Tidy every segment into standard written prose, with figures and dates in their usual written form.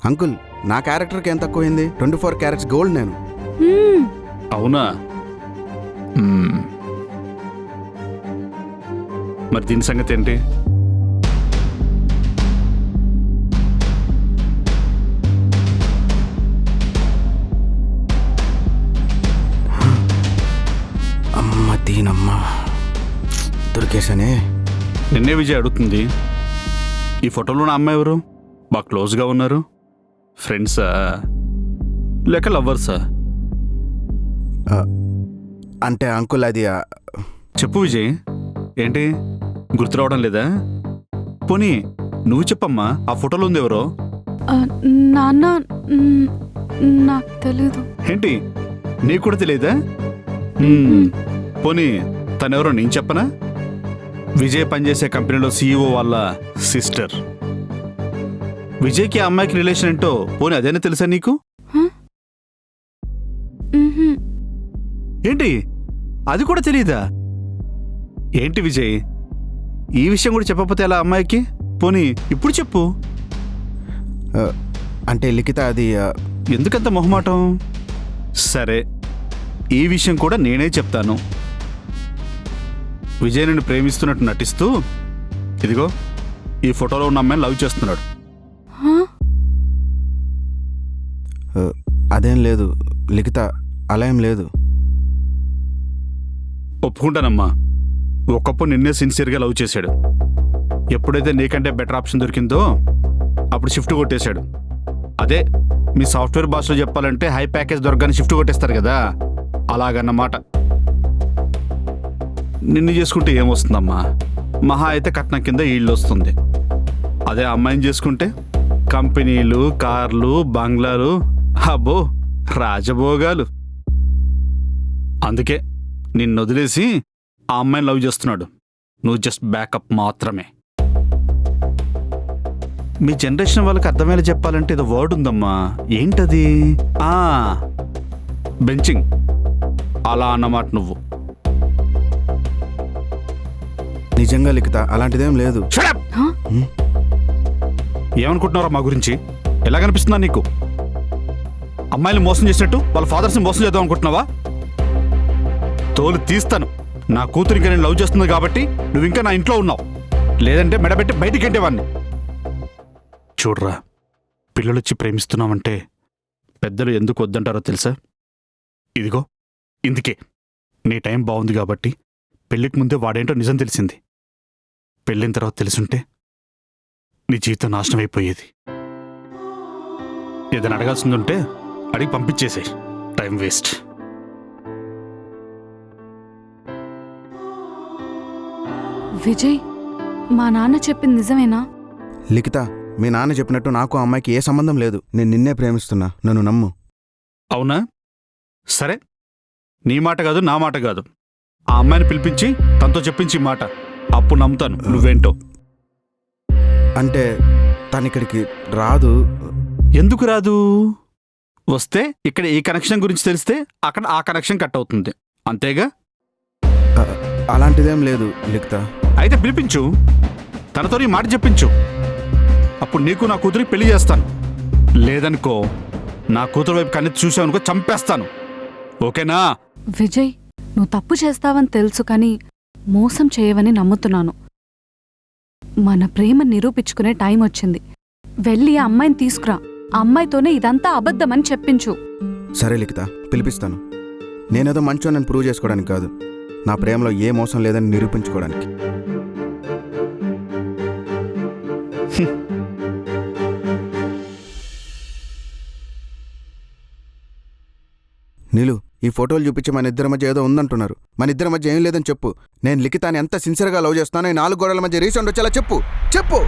Uncle నా క్యారెక్టర్కి ఏం తక్కువైంది? 24 క్యారెట్స్ గోల్డ్ నేను. అవునా? మరి దీని సంగతి ఏంటి? అమ్మ దీనమ్మ, దొరికేశానే. నిన్నే విజయ్ అడుగుతుంది, ఈ ఫోటోలో నా అమ్మాయి ఎవరు? బాగా క్లోజ్గా ఉన్నారు. ఫ్రెండ్సా లేక లవ్వర్సా? అంటే అంకుల్ అది చెప్పు విజయ్, ఏంటి గుర్తు రావడం లేదా? పోనీ నువ్వు చెప్పమ్మా, ఆ ఫోటోలో ఉంది ఎవరో? నాన్న, నాకు తెలీదు. ఏంటి నీకు కూడా తెలియదా? పోనీ తనెవరో నేను చెప్పనా? విజయ్ పనిచేసే కంపెనీలో CEO వాళ్ళ సిస్టర్. విజయ్కి ఆ అమ్మాయికి రిలేషన్ ఏంటో పోనీ అదేనా తెలుసా నీకు? ఏంటి అది కూడా తెలియదా? ఏంటి విజయ్, ఈ విషయం కూడా చెప్పకపోతే ఎలా అమ్మాయికి? పోనీ ఇప్పుడు చెప్పు. అంటే లిఖిత అది ఎందుకంత మొహమాటం? సరే, ఈ విషయం కూడా నేనే చెప్తాను. విజయ్ నిన్ను ప్రేమిస్తున్నట్టు నటిస్తూ ఇదిగో ఈ ఫోటోలో ఉన్న అమ్మాయిని లవ్ చేస్తున్నాడు. అదేం లేదు లిఖిత, అలా ఏం లేదు. ఒప్పుకుంటానమ్మా, ఒకప్పుడు నిన్నే సిన్సియర్గా లవ్ చేశాడు. ఎప్పుడైతే నీకంటే బెటర్ ఆప్షన్ దొరికిందో అప్పుడు షిఫ్ట్ కొట్టేశాడు. అదే మీ సాఫ్ట్వేర్ భాషలో చెప్పాలంటే హై ప్యాకేజ్ దొరకగానే షిఫ్ట్ కొట్టేస్తారు కదా, అలాగన్నమాట. నిన్ను చేసుకుంటే ఏమొస్తుందమ్మా? మహా అయితే కట్నం కింద ఇల్లు వస్తుంది. అదే అమ్మాయిని చేసుకుంటే కంపెనీలు, కార్లు, బంగ్లాలు, అబ్బో రాజభోగాలు. అందుకే నిన్ను వదిలేసి ఆ అమ్మాయిని లవ్ చేస్తున్నాడు. నువ్వు జస్ట్ బ్యాకప్ మాత్రమే. మీ జనరేషన్ వాళ్ళకి అర్థమయ్యేలా చెప్పాలంటే ఏదో వర్డ్ ఉందమ్మా, ఏంటది? బెంచింగ్. అలా అన్నమాట నువ్వు. నిజంగా లిఖిత అలాంటిదేం లేదు. ఏమనుకుంటున్నారా మా గురించి? ఎలా కనిపిస్తుందా నీకు? అమ్మాయిలు మోసం చేసినట్టు వాళ్ళ ఫాదర్స్ని మోసం చేద్దాం అనుకుంటున్నావా? తోలు తీస్తాను. నా కూతురు ఇంకా నేను లవ్ చేస్తుంది కాబట్టి నువ్వు ఇంకా నా ఇంట్లో ఉన్నావు. లేదంటే మెడబెట్టి బయటికి ఎంటేవాడిని. చూడరా, పిల్లలొచ్చి ప్రేమిస్తున్నామంటే పెద్దలు ఎందుకు వద్దంటారో తెలుసా? ఇదిగో ఇందుకే నీ టైం బాగుంది కాబట్టి పెళ్ళికి ముందే వాడేంటో నిజం తెలిసింది. పెళ్ళిన తర్వాత తెలుసుంటే నీ జీవితం నాశనం అయిపోయేది. ఏదైనా అడగాల్సిందుంటే అడిగి పంపించేసేయ్, టైం వేస్ట్. విజయ్, మా నాన్న చెప్పింది నిజమేనా? లిఖిత, మీ నాన్న చెప్పినట్టు నాకు ఆ అమ్మాయికి ఏ సంబంధం లేదు. నేను నిన్నే ప్రేమిస్తున్నా, నన్ను నమ్ము. అవునా? సరే, నీ మాట కాదు నా మాట కాదు, ఆ అమ్మాయిని పిలిపించి తనతో చెప్పించి మాట, అప్పుడు నమ్ముతాను నువ్వేంటో. అంటే తనిక్కడికి రాదు. ఎందుకు రాదు? వస్తే ఇక్కడ ఈ కనెక్షన్ గురించి తెలిస్తే అక్కడ ఆ కనెక్షన్ కట్ అవుతుంది, అంతేగా? అలాంటిదేం లేదు లిఖిత. అయితే పిలిపించు, తనతో నీ మాట చెప్పించు. అప్పుడు నీకు నా కూతురికి పెళ్లి చేస్తాను. లేదనుకో, నా కూతురు వైపు కన్నెత్తి చూసావనుకో చంపేస్తాను. ఓకేనా? విజయ్, నువ్వు తప్పు చేస్తావని తెలుసు, కానీ మోసం చేయవని నమ్ముతున్నాను. మన ప్రేమ నిరూపించుకునే టైం వచ్చింది. వెళ్ళి ఆ అమ్మాయిని తీసుకురా. ఆ అమ్మాయితోనే ఇదంతా అబద్ధమని చెప్పించు. సరే లిఖిత, పిలిపిస్తాను. నేనేదో మంచోనని ప్రూవ్ చేసుకోవడానికి కాదు, నా ప్రేమలో ఏ మోసం లేదని నిరూపించుకోవడానికి. నీలు, ఈ ఫోటోలు చూపించి మన ఇద్దరి మధ్య ఏదో ఉందంటున్నారు. మన ఇద్దరి మధ్య ఏం లేదని చెప్పు. నేను లిఖితాన్ని ఎంత సిన్సియర్గా లవ్ చేస్తానో ఈ 4 గోడల మధ్య రీసౌండ్ వచ్చేలా చెప్పు. చెప్పు.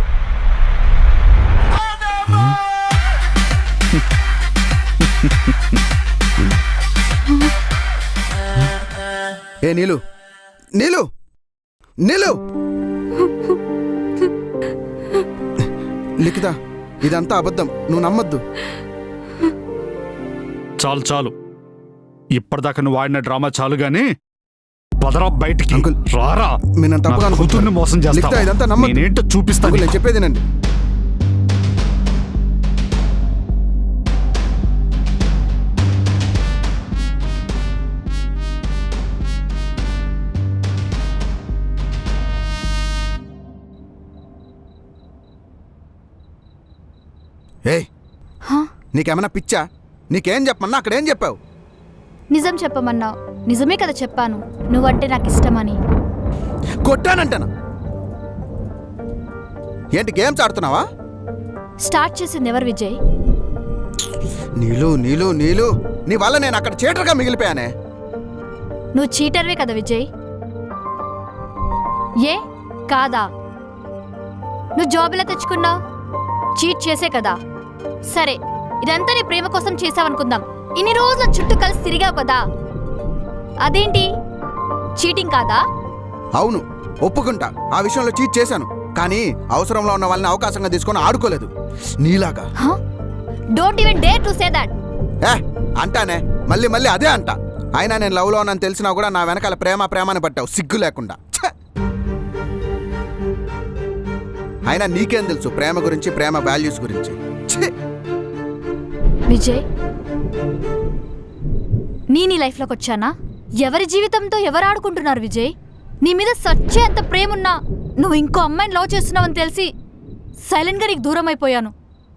ఏ నీలు, నీలు, నీలు! లిఖిత, ఇదంతా అబద్ధం, నువ్వు నమ్మద్దు. చాలు చాలు, ఇప్పటిదాకా నువ్వు ఆడిన డ్రామా చాలు గాని పదరా బయటికి. అంకుల్, రారా. మీరు నన్ను తప్పుగా కూతుర్ని మోసం చేస్తా. ఇదంతా నమ్మద్దు. నేనేంటో చూపిస్తాను. నేను చెప్పేదేనండి. ఏయ్ హా? నీకేమైనా పిచ్చా? నీకేం చెప్పమన్నా అక్కడేం చెప్పావు? నిజం చెప్పమన్నావు. నిజమే కదా చెప్పాను, నువ్వంటే నాకు ఇష్టమని. కొట్టానంటాను. ఏంటి గేమ్స్ ఆడుతున్నావా? స్టార్ట్ చేసింది ఎవరు విజయ్? నీలు నీలు నీలు నీ వల్ల నేను అక్కడ చీటర్గా మిగిలిపోయానే. నువ్వు చీటర్వే కదా విజయ్. ఏ కాదా? నువ్వు జాబ్ ఎలా తెచ్చుకున్నావు? చీట్ చేసే కదా. సరే, ఇదంతా నీ ప్రేమ కోసం చేసావనుకుందాం. ఇన్ని రోజుల చుట్టూ కలిసి తిరిగావు కదా, అదేంటి చీటింగ్ కాదా? అవును, ఒప్పుకుంటా, ఆ విషయంలో చీట్ చేశాను. కానీ అవసరంలో ఉన్న వాళ్ళని అవకాశంగా తీసుకొని ఆడుకోలేదు నీలాగా. Don't even dare to say that. అంటానే, మళ్ళీ మళ్ళీ అదే అంట. అయినా నేను లవ్లో ఉన్నాను తెలిసినా కూడా నా వెనకాల ప్రేమ ప్రేమని పట్టావు సిగ్గు లేకుండా. అయినా నీకేం తెలుసు ప్రేమ గురించి, ప్రేమ వాల్యూస్ గురించి? విజయ్, నీ లైఫ్లోకి వచ్చానా? ఎవరి జీవితంతో ఎవరు ఆడుకుంటున్నారు విజయ్? నీ మీద సచ్చే అంత ప్రేమున్నా నువ్వు ఇంకో అమ్మాయిని లవ్ చేస్తున్నావని తెలిసి సైలెంట్గా నీకు దూరం అయిపోయాను.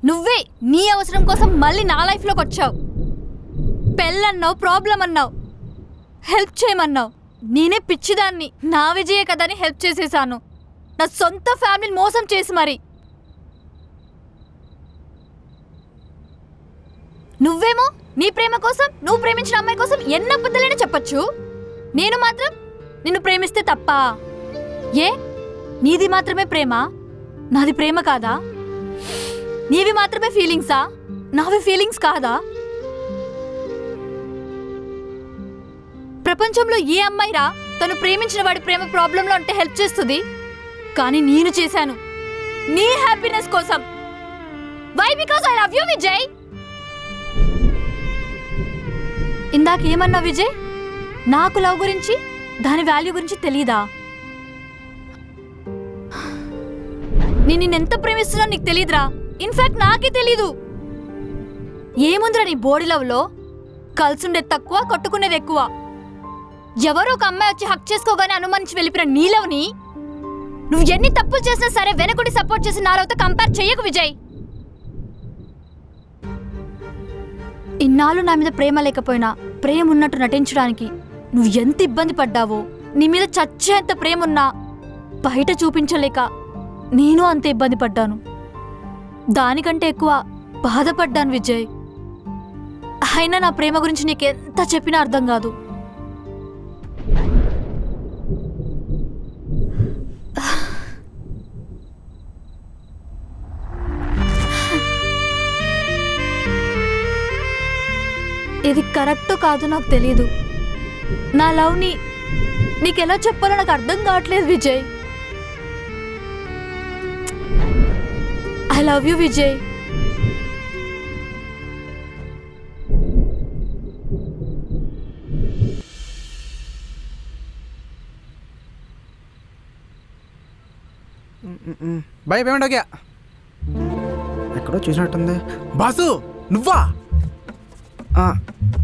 నువ్వే నీ అవసరం కోసం మళ్ళీ నా లైఫ్లోకి వచ్చావు. పెళ్ళన్నావు, ప్రాబ్లం అన్నావు, హెల్ప్ చేయమన్నావు. నేనే పిచ్చిదాన్ని, నా విజయే కదా అని హెల్ప్ చేసేసాను. నా సొంత ఫ్యామిలీని మోసం చేసి మరి. నువ్వేమో నీ ప్రేమ కోసం, నువ్వు ప్రేమించిన అమ్మాయి కోసం ఎన్ని అబద్ధాలైనా చెప్పచ్చు. నేను మాత్రం నిన్ను ప్రేమిస్తే తప్ప? ఏ నీది మాత్రమే ప్రేమ, నాది ప్రేమ కాదా? నీవి మాత్రమే ఫీలింగ్సా, నావి ఫీలింగ్స్ కాదా? ప్రపంచంలో ఏ అమ్మాయిరా తను ప్రేమించిన వాడి ప్రేమ ప్రాబ్లంలో ఉంటే హెల్ప్ చేస్తుంది? కానీ నేను చేశాను నీ హ్యాపీనెస్ కోసం. Why? Because I love you Vijay. ఇందాకేమన్నా విజయ్? నాకు లవ్ గురించి, దాని వాల్యూ గురించి తెలీదా? నేను నిన్నెంత ప్రేమిస్తున్నా నీకు తెలీదురా. ఇన్ఫాక్ట్ నాకే తెలీదు. ఏముందిరా నీ బోడీ లవ్లో? కలిసుండేది తక్కువ, కొట్టుకునేది ఎక్కువ. ఎవరో ఒక అమ్మాయి వచ్చి హక్ చేసుకోగానే అనుమానించి వెళ్ళిపోయిన నీ లవ్ని నువ్వు ఎన్ని తప్పులు చేసినా సరే వెనకుడి సపోర్ట్ చేసి నా లవ్తో కంపేర్ చెయ్యకు విజయ్. ఇన్నాళ్ళు నా మీద ప్రేమ లేకపోయినా ప్రేమ ఉన్నట్టు నటించడానికి నువ్వు ఎంత ఇబ్బంది పడ్డావో. నీ మీద చచ్చేంత ప్రేమ ఉన్నా బయట చూపించలేక నేను అంత ఇబ్బంది పడ్డాను. దానికంటే ఎక్కువ బాధపడ్డాను విజయ్. అయినా నా ప్రేమ గురించి నీకెంత చెప్పినా అర్థం కాదు. ఇది కరెక్టో కాదో నాకు తెలీదు. నా లవ్ని నీకెలా చెప్పాలో నాకు అర్థం కావట్లేదు Vijay. I love you Vijay. Bye payment okay. ఎక్కడో చూసినట్టుంది. బాసు నువ్వా?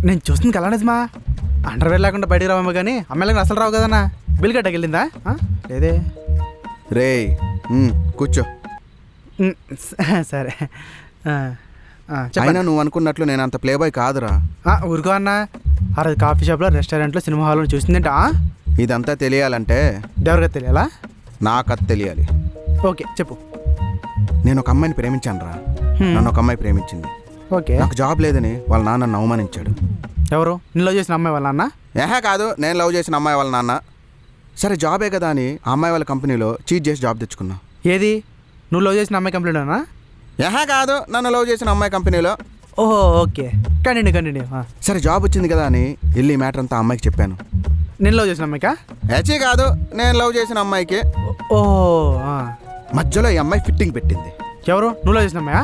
నేను చూస్తుంది కలా నిజమా? అండర్వేర్ లేకుండా బయటికి రావేమో కానీ అమ్మాయిలకు అసలు రావు కదన్నా. బిల్ గట్టకి వెళ్ళిందా? లేదే. రే కూర్చో. సరే. అయినా నువ్వు అనుకున్నట్లు నేను అంత ప్లేబాయ్ కాదురా. ఊరుకో అన్న. ఆ రోజు కాఫీ షాప్లో, రెస్టారెంట్లో, సినిమా హాల్లో చూసిందేంటా? ఇదంతా తెలియాలంటే ఎవరికైతే తెలియాలా? నాకు అది తెలియాలి. ఓకే చెప్పు. నేను ఒక అమ్మాయిని ప్రేమించాను రా. నన్ను ఒక అమ్మాయి ప్రేమించింది. ఓకే. నాకు జాబ్ లేదని వాళ్ళ నాన్న నన్ను అవమానించాడు. ఎవరు? నేను లవ్ చేసిన అమ్మాయి వాళ్ళ నాన్న? కాదు, నేను లవ్ చేసిన అమ్మాయి వాళ్ళ నాన్న. సరే జాబే కదా అని ఆ అమ్మాయి వాళ్ళ కంపెనీలో చీట్ చేసి జాబ్ తెచ్చుకున్నా. ఏది? నువ్వు లవ్ చేసిన అమ్మాయి కంప్లీట్నా? కాదు, నన్ను లవ్ చేసిన అమ్మాయి కంపెనీలో. ఓహో ఓకే, కంటిన్యూ. సరే జాబ్ వచ్చింది కదా అని వెళ్ళి ఈ మ్యాటర్ అంతా అమ్మాయికి చెప్పాను. నేను లవ్ చేసిన అమ్మాయికా? కాదు, నేను లవ్ చేసిన అమ్మాయికి. ఓ మధ్యలో ఈ అమ్మాయి ఫిట్టింగ్ పెట్టింది. ఎవరు? నువ్వు లవ్ చేసిన అమ్మాయా?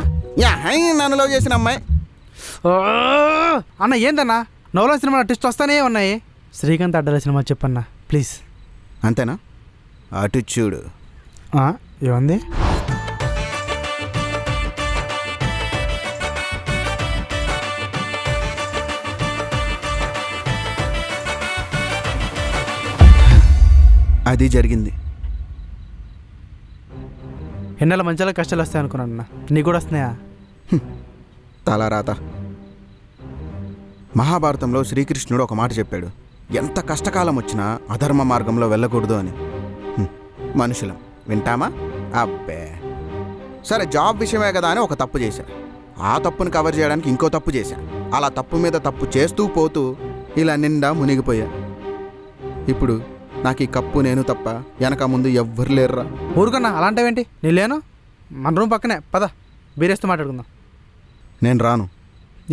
నన్ను లవ్ చేసిన అమ్మాయి. అన్న ఏందన్నా నవల సినిమా ట్విస్ట్ వస్తానే ఉన్నాయి. శ్రీకాంత్ అడ్డాల సినిమా చెప్పన్నా ప్లీజ్. అంతేనా? అటు చూడు. ఏముంది? అది జరిగింది. ఎన్నెల మంచిగా కష్టాలు వస్తాయి అనుకున్నాను. నీకు కూడా వస్తున్నాయా? తలరాత. మహాభారతంలో శ్రీకృష్ణుడు ఒక మాట చెప్పాడు, ఎంత కష్టకాలం వచ్చినా అధర్మ మార్గంలో వెళ్ళకూడదు అని. మనుషులం వింటామా? అబ్బే. సరే, జాబ్ విషయమే కదా అని ఒక తప్పు చేశా. ఆ తప్పును కవర్ చేయడానికి ఇంకో తప్పు చేశా. అలా తప్పు మీద తప్పు చేస్తూ పోతూ ఇలా నిండా మునిగిపోయా. ఇప్పుడు నాకు ఈ కప్పు నేను తప్ప వెనక ముందు ఎవ్వరు లేరురా. ఊరుకున్నా అలాంటివేంటి, నేను లేను. మన రూమ్ పక్కనే, పద బీరేస్తూ మాట్లాడుకుందాం. నేను రాను.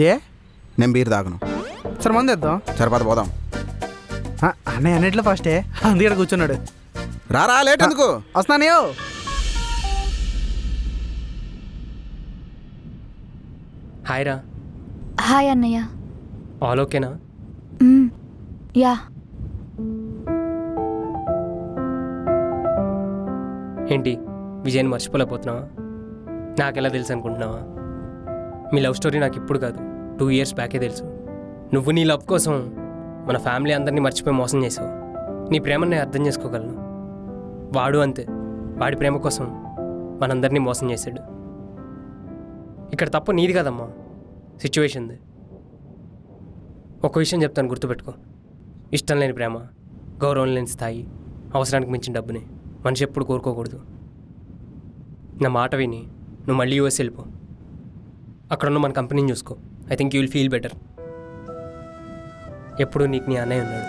ఏ? నేను బీర్ తాగను. సరే మంది వేద్దాం. సరిపద పోదాం. అన్నయ్య అన్నింటిలో ఫస్టే, అందుకే కూర్చున్నాడు. రారా, లేట్ ఎందుకు? వస్తున్నాను. హాయ్ రా. హాయ్ అన్నయ్య. ఆల్ ఓకేనా? యా. ఏంటి విజయ్ని మర్చిపోలేకపోతున్నావా? నాకెలా తెలుసు అనుకుంటున్నావా? మీ లవ్ స్టోరీ నాకు ఇప్పుడు కాదు, 2 years బ్యాకే తెలుసు. నువ్వు నీ లవ్ కోసం మన ఫ్యామిలీ అందరినీ మర్చిపోయి మోసం చేసావు. నీ ప్రేమను నేను అర్థం చేసుకోగలను. వాడు అంతే, వాడి ప్రేమ కోసం మనందరినీ మోసం చేశాడు. ఇక్కడ తప్పు నీది కదమ్మా, సిచ్యువేషన్ది. ఒక విషయం చెప్తాను, గుర్తుపెట్టుకో. ఇష్టం లేని ప్రేమ, గౌరవం లేని స్థాయి, అవసరానికి మించిన డబ్బుని మనిషి ఎప్పుడు కోరుకోకూడదు. నా మాట విని నువ్వు మళ్ళీ యూఎస్ వెళ్ళిపో. అక్కడున్న మన కంపెనీని చూసుకో. I think you will feel better. ఎప్పుడు నీకు నీ అన్నయ్య ఉన్నాడు.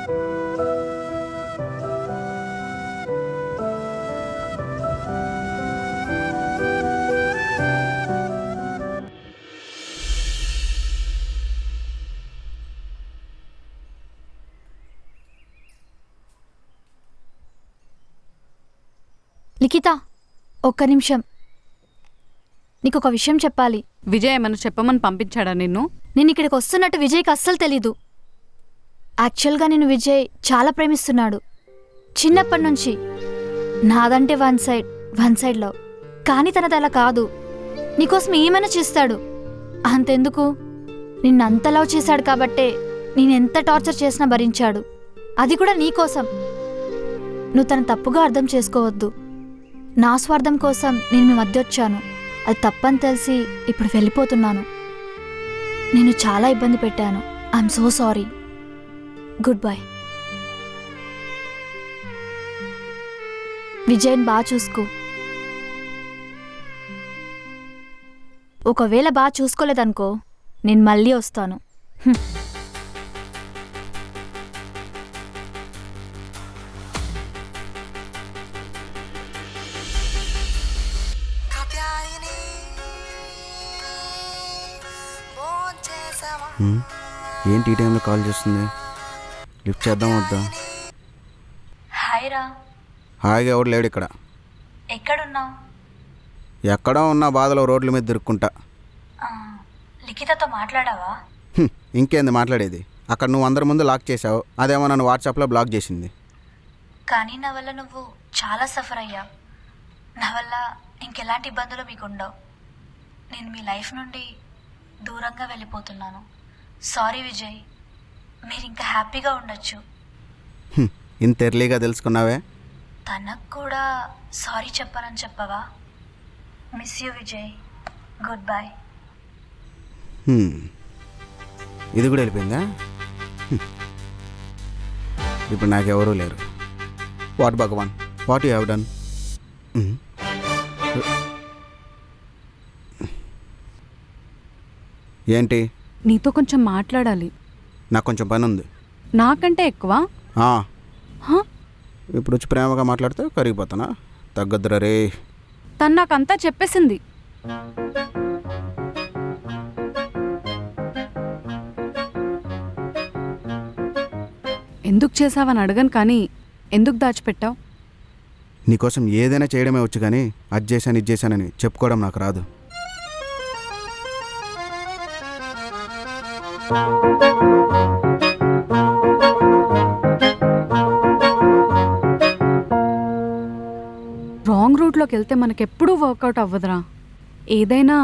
లిఖిత, ఒక్క నిమిషం. నీకు ఒక విషయం చెప్పాలి. విజయ్ ఏమన్నా చెప్పమని పంపించాడా నిన్ను? నేను ఇక్కడికి వస్తున్నట్టు విజయ్కి అస్సలు తెలీదు. యాక్చువల్గా నేను విజయ్ చాలా ప్రేమిస్తున్నాడు చిన్నప్పటి నుంచి. నాదంటే వన్ సైడ్ లవ్. కానీ తనది అలా కాదు. నీకోసం ఏమైనా చేస్తాడు. అంతెందుకు, నిన్నంత లవ్ చేశాడు కాబట్టే నేనెంత టార్చర్ చేసినా భరించాడు. అది కూడా నీకోసం. నువ్వు తను తప్పుగా అర్థం చేసుకోవద్దు. నా స్వార్థం కోసం నేను మీ మధ్య వచ్చాను. అది తప్పని తెలిసి ఇప్పుడు వెళ్ళిపోతున్నాను. నేను చాలా ఇబ్బంది పెట్టాను. I'm so sorry. Good bye. విజయ్ని బాగా చూసుకో. ఒకవేళ బాగా చూసుకోలేదనుకో, నేను మళ్ళీ వస్తాను. ఏంటి ఈ టైంలో కాల్ చేస్తుంది? లిఫ్ట్ చేద్దాం వద్దా? హాయ్ రా. హాయిగా ఎవడు లేడు ఇక్కడ. ఎక్కడున్నావు? ఎక్కడో ఉన్న బాధలో రోడ్ల మీద తిరుక్కుంటా. లిఖితతో మాట్లాడావా? ఇంకేంది మాట్లాడేది? అక్కడ నువ్వు అందరి ముందు లాక్ చేసావు, అదేమో నన్ను వాట్సాప్లో బ్లాక్ చేసింది. కానీ నా వల్ల నువ్వు చాలా సఫర్ అయ్యావు. నా వల్ల ఇంకెలాంటి ఇబ్బందులు మీకు ఉండవు. నేను మీ లైఫ్ నుండి దూరంగా వెళ్ళిపోతున్నాను. సారీ విజయ్. మీరు ఇంకా హ్యాపీగా ఉండొచ్చు. ఇంత ఎర్లీగా తెలుసుకున్నావే? తనకు కూడా సారీ చెప్పానని చెప్పవా? Miss you Vijay. Goodbye. ఇది కూడా వెళ్ళిపోయిందా? ఇప్పుడు నాకెవరూ లేరు. వాట్ భగవాన్, వాట్ యూ హ్యావ్ డన్? ఏంటి? నీతో కొంచెం మాట్లాడాలి. నాకు కొంచెం పని ఉంది. నాకంటే ఎక్కువ? ఇప్పుడు వచ్చి ప్రేమగా మాట్లాడితే కరిగిపోతానా? తగ్గద్దురా రే. తను నాకంతా చెప్పేసింది. ఎందుకు చేసావని అడగను, కానీ ఎందుకు దాచిపెట్టావు? నీకోసం ఏదైనా చేయడమే వచ్చు, కానీ అది చేశాను ఇది చేశానని చెప్పుకోవడం నాకు రాదు. రాంగ్ రూట్లోకి వెళ్తే మనకెప్పుడూ వర్కౌట్ అవ్వదురా. ఏదైనా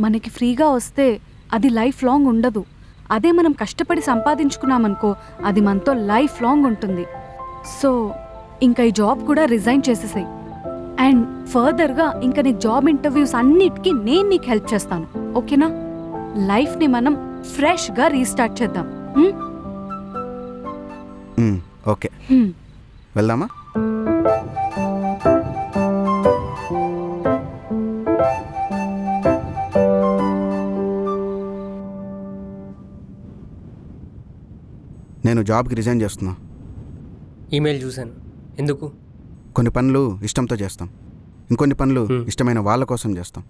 మనకి ఫ్రీగా వస్తే అది లైఫ్ లాంగ్ ఉండదు. అదే మనం కష్టపడి సంపాదించుకున్నామనుకో, అది మనతో లైఫ్ లాంగ్ ఉంటుంది. సో ఇంకా ఈ జాబ్ కూడా రిజైన్ చేసేసాయి. అండ్ ఫర్దర్గా ఇంకా నీ జాబ్ ఇంటర్వ్యూస్ అన్నిటికీ నేను నీకు హెల్ప్ చేస్తాను. ఓకేనా? లైఫ్ని మనం ఫ్రెష్గా రీస్టార్ట్ చేద్దాం. ఓకే, హ్మ్. వెళ్దామా? నేను జాబ్కి రిజైన్ చేస్తున్నా. ఈమెయిల్ చూశాను. ఎందుకు? కొన్ని పనులు ఇష్టంతో చేస్తాం, ఇంకొన్ని పనులు ఇష్టమైన వాళ్ళ కోసం చేస్తాం.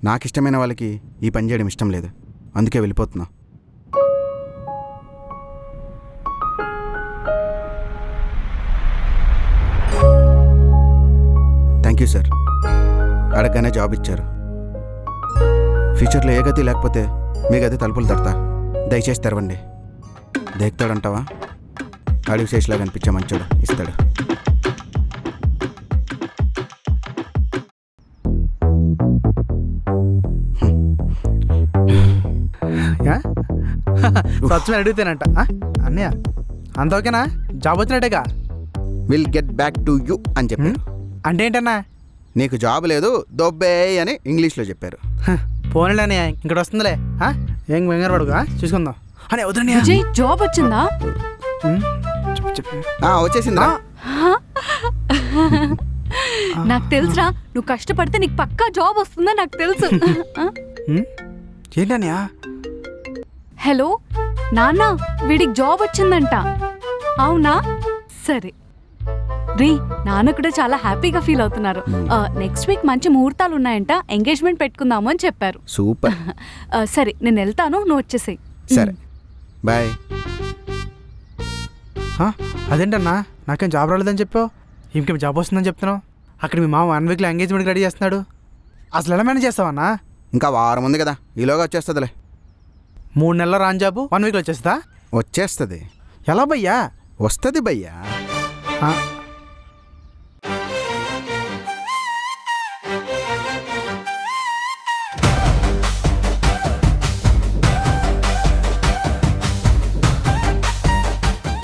నాకు ఇష్టమైన వాళ్ళకి ఈ పని చేయడం ఇష్టం లేదు, అందుకే వెళ్ళిపోతున్నా. థ్యాంక్ యూ సార్, అడగగానే జాబ్ ఇచ్చారు. ఫ్యూచర్లో ఏ గతి లేకపోతే మీ గది తలుపులు తడతా, దయచేసి తెరవండి. దేక్తాడంటావా? అడవి శేషిలాగా అనిపించే మంచోడు ఇస్తాడు. స్వచ్ఛమైన అడిగితేనంట. అన్నయ్య అంత ఓకేనా? జాబ్ వచ్చినట్టేగా? Will get back to you అని చెప్పారు. అంటే ఏంటన్నా? నీకు జాబ్ లేదు, దొబ్బే అని ఇంగ్లీష్లో చెప్పారు. పోనీలే అన్నయ్య, ఇక్కడ వస్తుందిలే. ఏం వెంగర పడుగా చూసుకుందాం అని వద్దన్నయ్య. విజయ్, జాబ్ వచ్చిందా? వచ్చేసిందా? నాకు తెలుసురా, నువ్వు కష్టపడితే నీకు పక్కా జాబ్ వస్తుందా నాకు తెలుసు. ఏంటన్నయ్య? హలో నాన్న, వీడికి జాబ్ వచ్చిందంట. అవునా? సరే రీ, నాన్న కూడా చాలా హ్యాపీగా ఫీల్ అవుతున్నారు. నెక్స్ట్ వీక్ మంచి ముహూర్తాలు ఉన్నాయంట, ఎంగేజ్మెంట్ పెట్టుకుందాము అని చెప్పారు. సూపర్. సరే నేను వెళ్తాను, నువ్వు వచ్చేసేయ్. సరే బాయ్. అదేంటన్నా, నాకేం జాబ్ రాలేదని చెప్పావు, ఇంకేం జాబ్ వస్తుందని చెప్తున్నావు. అక్కడ మీ మామ 1 వీక్లో ఎంగేజ్మెంట్కి రెడీ చేస్తున్నాడు. అసలు ఎలా మేనేజ్ చేస్తావన్నా? ఇంకా వారం ఉంది కదా, ఈలోగా వచ్చేస్తుందిలే. 3 నెలల రాని జాబు 1 వీక్లో వచ్చేస్తా? వచ్చేస్తుంది. ఎలా భయ్యా? వస్తుంది భయ్యా.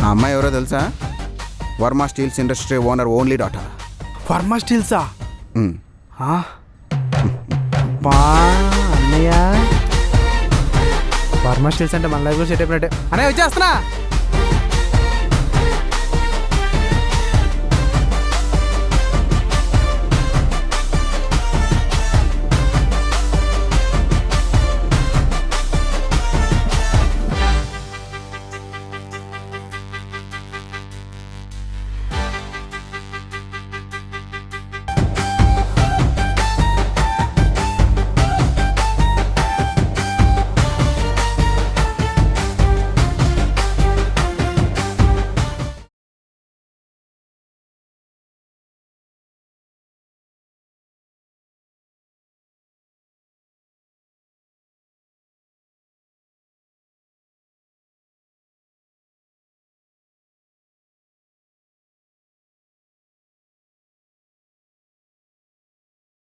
ఆ అమ్మాయి ఎవరో తెలుసా? Varma steels industry owner only daughter. Varma స్టీల్సా? బా అన్నయ్య, వర్మ స్టీల్స్ అంటే మన లైఫ్ సెట్ అయిపోయినట్టే. అనే వచ్చేస్తున్నా.